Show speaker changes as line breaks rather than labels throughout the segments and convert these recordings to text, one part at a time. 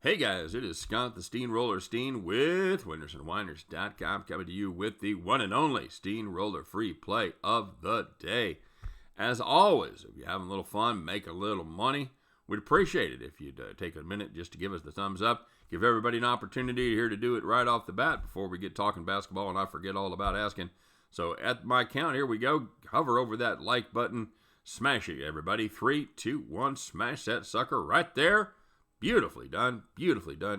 Hey guys, it is Scott the Steehnroller Steen with WinnersandWiners.com coming to you with the one and only Steehnroller free play of the day. As always, if you're having a little fun, make a little money, we'd appreciate it if you'd take a minute just to give us the thumbs up. Give everybody an opportunity here to do it right off the bat before we get talking basketball and I forget all about asking. So at my count, here we go. Hover over that like button. Smash it, everybody. 3, 2, 1. Smash that sucker right there. Beautifully done,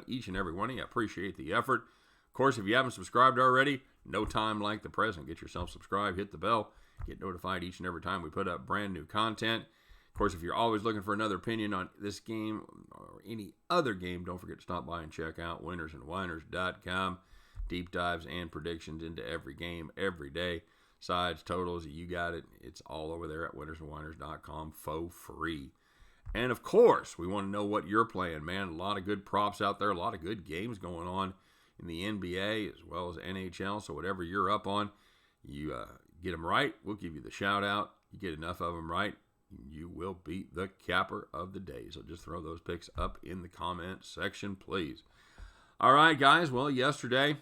each and every one of you. I appreciate the effort. Of course, if you haven't subscribed already, no time like the present. Get yourself subscribed, hit the bell, get notified each and every time we put up brand new content. Of course, if you're always looking for another opinion on this game or any other game, don't forget to stop by and check out WinnersandWiners.com. Deep dives and predictions into every game, every day. Sides, totals, you got it. It's all over there at WinnersandWiners.com for free. And, of course, we want to know what you're playing, man. A lot of good props out there, a lot of good games going on in the NBA as well as NHL. So whatever you're up on, you get them right, we'll give you the shout-out. You get enough of them right, you will be the capper of the day. So just throw those picks up in the comment section, please. All right, guys. Well, yesterday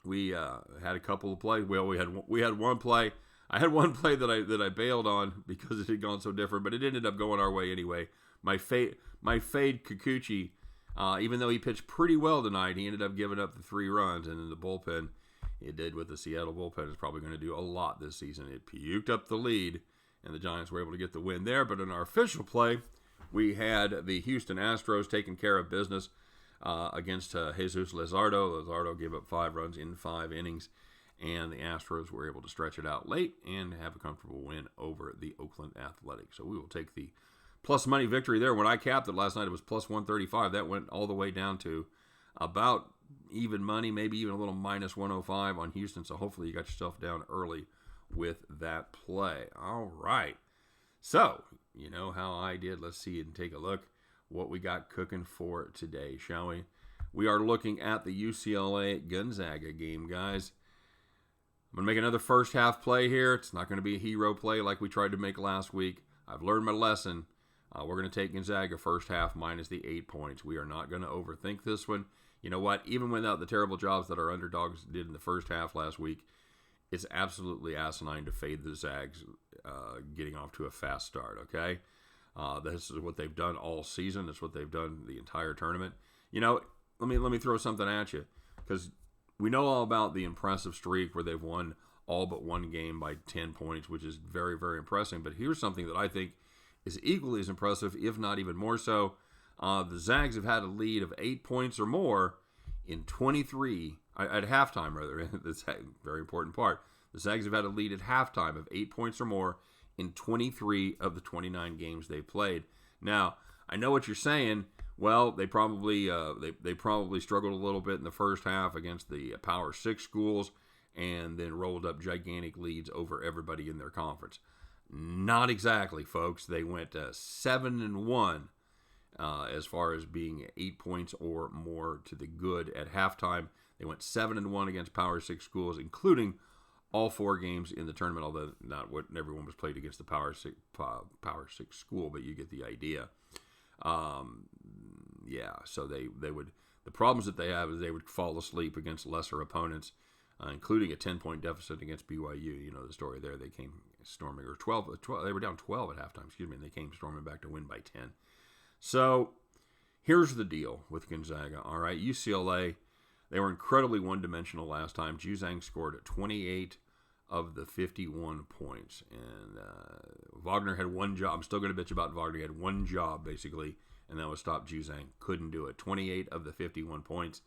we had a couple of plays. Well, we had one play. I had one play that I bailed on because it had gone so different, but it ended up going our way anyway. My fade Kikuchi, even though he pitched pretty well tonight, he ended up giving up the 3 runs, and in the bullpen, it did what the Seattle bullpen is probably going to do a lot this season. It puked up the lead, and the Giants were able to get the win there. But in our official play, we had the Houston Astros taking care of business against Jesus Luzardo. Luzardo gave up 5 runs in 5 innings. And the Astros were able to stretch it out late and have a comfortable win over the Oakland Athletics. So we will take the plus money victory there. When I capped it last night, it was plus 135. That went all the way down to about even money, maybe even a little minus 105 on Houston. So hopefully you got yourself down early with that play. All right. So, you know how I did. Let's see and take a look what we got cooking for today, shall we? We are looking at the UCLA Gonzaga game, guys. I'm going to make another first half play here. It's not going to be a hero play like we tried to make last week. I've learned my lesson. We're going to take Gonzaga first half minus the 8 points. We are not going to overthink this one. You know what? Even without the terrible jobs that our underdogs did in the first half last week, it's absolutely asinine to fade the Zags getting off to a fast start, okay? This is what they've done all season. That's what they've done the entire tournament. You know, let me throw something at you, because we know all about the impressive streak where they've won all but one game by 10 points, which is very, very impressive. But here's something that I think is equally as impressive, if not even more so. The Zags have had a lead of 8 points or more in 23, at halftime, rather. That's a very important part. The Zags have had a lead at halftime of 8 points or more in 23 of the 29 games they've played. Now, I know what you're saying. Well, they probably struggled a little bit in the first half against the Power 6 schools and then rolled up gigantic leads over everybody in their conference. Not exactly, folks. They went 7-1 as far as being 8 points or more to the good at halftime. They went 7-1 against Power 6 schools, including all 4 games in the tournament, although not what everyone was played against the Power 6 school, but you get the idea. So they would, the problems that they have is they would fall asleep against lesser opponents, including a 10-point deficit against BYU. You know the story there. They came storming, or 12, they were down 12 at halftime, and they came storming back to win by 10. So here's the deal with Gonzaga, all right? UCLA, they were incredibly one-dimensional last time. Juzang scored 28 of the 51 points, and Wagner had one job. I'm still going to bitch about Wagner. He had one job, basically, and that was stop Juzang. Couldn't do it. 28 of the 51 points.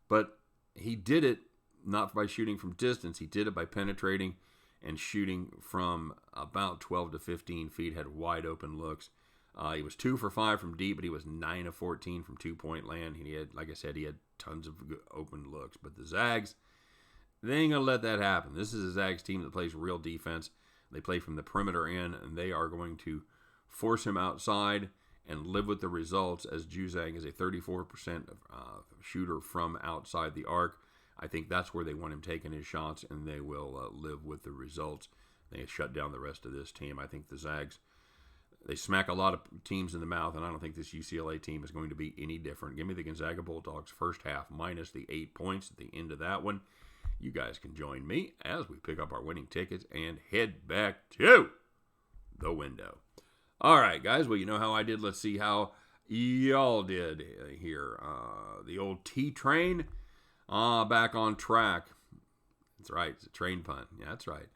But he did it not by shooting from distance. He did it by penetrating and shooting from about 12 to 15 feet, had wide open looks. He was 2 for 5 from deep, but he was 9 of 14 from 2-point land. He had, like I said, he had tons of open looks. But the Zags, they ain't going to let that happen. This is a Zags team that plays real defense. They play from the perimeter in, and they are going to force him outside and live with the results, as Juzang is a 34% shooter from outside the arc. I think that's where they want him taking his shots, and they will live with the results. They shut down the rest of this team. I think the Zags, They smack a lot of teams in the mouth, and I don't think this UCLA team is going to be any different. Give me the Gonzaga Bulldogs first half minus the 8 points at the end of that one. You guys can join me as we pick up our winning tickets and head back to the window. All right, guys. Well, you know how I did. Let's see how y'all did here. The old T-Train back on track. That's right. It's a train pun. Yeah, that's right.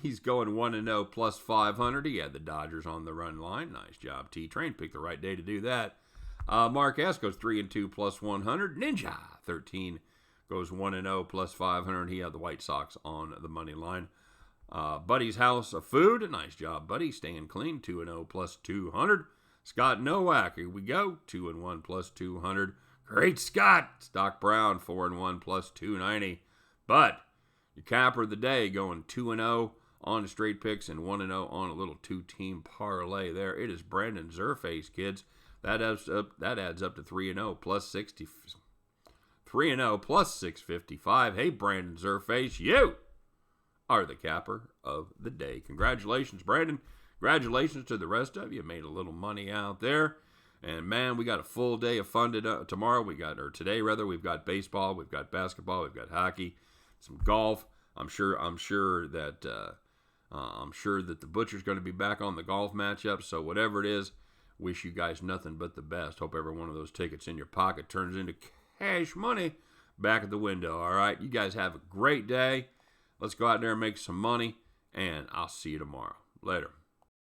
He's going 1-0 plus 500. He had the Dodgers on the run line. Nice job, T-Train. Picked the right day to do that. Mark S. goes 3-2 plus 100. Ninja 13 goes 1-0 plus 500. He had the White Sox on the money line. Buddy's House of Food. Nice job, Buddy. Staying clean. 2-0 plus 200. Scott Nowak. Here we go. 2-1 plus 200. Great Scott. Stock Brown. 4-1 plus 290. But your capper of the day going 2-0 on the straight picks and 1-0 on a little two-team parlay there. It is Brandon Zerface, kids. That adds up to 3-0 plus 60. 3-0 plus 655. Hey, Brandon Zerface, you are the capper of the day. Congratulations, Brandon. Congratulations to the rest of you. Made a little money out there. And, man, we got a full day of fun tomorrow. Today, we've got baseball, we've got basketball, we've got hockey, some golf. I'm sure that the Butcher's going to be back on the golf matchup. So whatever it is, wish you guys nothing but the best. Hope every one of those tickets in your pocket turns into cash money back at the window. All right, you guys have a great day. Let's go out there and make some money, and I'll see you tomorrow. Later.